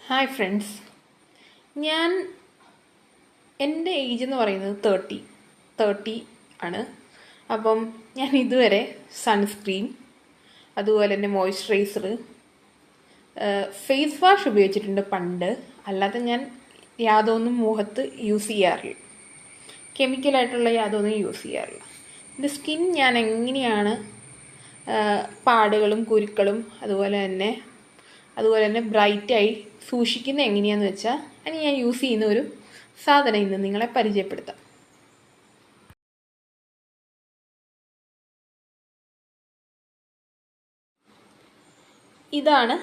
Hi friends, ഞാൻ എൻ്റെ age എന്ന് പറയുന്നത് 30 ആണ്. അപ്പം ഞാൻ ഇതുവരെ സൺസ്ക്രീൻ, അതുപോലെ തന്നെ മോയ്സ്ചറൈസർ, ഫേസ് വാഷ് ഉപയോഗിച്ചിട്ടുണ്ട് പണ്ട്. അല്ലാതെ ഞാൻ യാതൊന്നും മുഖത്ത് യൂസ് ചെയ്യാറില്ല, കെമിക്കലായിട്ടുള്ള യാതൊന്നും യൂസ് ചെയ്യാറില്ല. എൻ്റെ സ്കിൻ ഞാൻ എങ്ങനെയാണ് പാടുകളും കുരുക്കളും അതുപോലെ തന്നെ ബ്രൈറ്റായി സൂക്ഷിക്കുന്നത് എങ്ങനെയാണെന്ന് വെച്ചാൽ അതിന് ഞാൻ യൂസ് ചെയ്യുന്ന ഒരു സാധനം ഇന്ന് നിങ്ങളെ പരിചയപ്പെടുത്താം. ഇതാണ്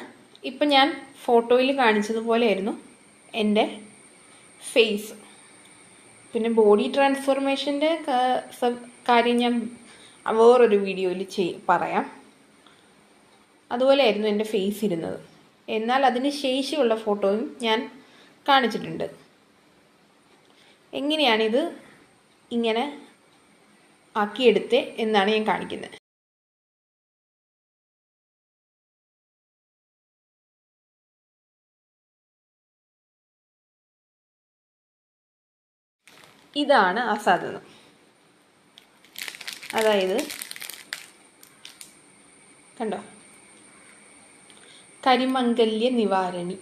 ഇപ്പം ഞാൻ ഫോട്ടോയിൽ കാണിച്ചതുപോലെയായിരുന്നു എൻ്റെ ഫേസ്. പിന്നെ ബോഡി ട്രാൻസ്ഫോർമേഷൻ്റെ കാര്യം ഞാൻ വേറൊരു വീഡിയോയിൽ പറയാം. അതുപോലെയായിരുന്നു എൻ്റെ ഫേസ് ഇരുന്നത്. എന്നാൽ അതിന് ശേഷിയുള്ള ഫോട്ടോയും ഞാൻ കാണിച്ചിട്ടുണ്ട്. എങ്ങനെയാണിത് ഇങ്ങനെ ആക്കിയെടുത്തേ എന്നാണ് ഞാൻ കാണിക്കുന്നത്. ഇതാണ് ആ സാധനം. അതായത് കണ്ടോ, കരിമംഗല്യ നിവാരണി.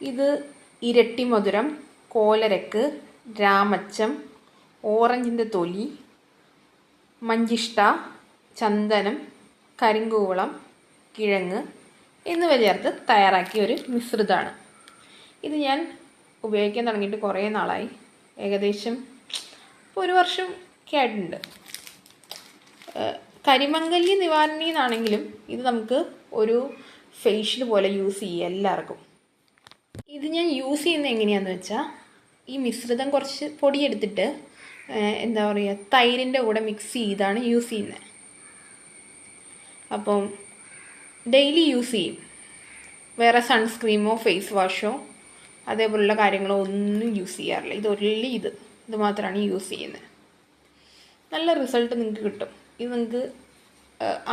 ഇത് ഇരട്ടി മധുരം, കോലരക്ക്, രാമച്ചം, ഓറഞ്ചിൻ്റെ തൊലി, മഞ്ചിഷ്ട, ചന്ദനം, കരിങ്കൂവളം, കിഴങ്ങ് എന്നിവ ചേർത്ത് തയ്യാറാക്കിയ ഒരു മിശ്രിതമാണ്. ഇത് ഞാൻ ഉപയോഗിക്കാൻ തുടങ്ങിയിട്ട് കുറേ നാളായി, ഏകദേശം ഇപ്പോൾ 1 വർഷം ഒക്കെ ആയിട്ടുണ്ട്. കരിമംഗല്യ നിവാരണി എന്നാണെങ്കിലും ഇത് നമുക്ക് ഒരു ഫേഷ്യൽ പോലെ യൂസ് ചെയ്യാം എല്ലാവർക്കും. ഇത് ഞാൻ യൂസ് ചെയ്യുന്നത് എങ്ങനെയാണെന്ന് വെച്ചാൽ, ഈ മിശ്രിതം കുറച്ച് പൊടിയെടുത്തിട്ട് എന്താ പറയുക, തൈരിൻ്റെ കൂടെ മിക്സ് ചെയ്താണ് യൂസ് ചെയ്യുന്നത്. അപ്പം ഡെയിലി യൂസ് ചെയ്യും. വേറെ സൺസ്ക്രീമോ ഫേസ് വാഷോ അതേപോലുള്ള കാര്യങ്ങളോ ഒന്നും യൂസ് ചെയ്യാറില്ല. ഇത് മാത്രമാണ് യൂസ് ചെയ്യുന്നത്. നല്ല റിസൾട്ട് നിങ്ങൾക്ക് കിട്ടും. ഇത് നിങ്ങൾക്ക്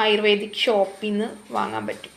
ആയുർവേദിക് ഷോപ്പിൽ നിന്ന് വാങ്ങാൻ പറ്റും.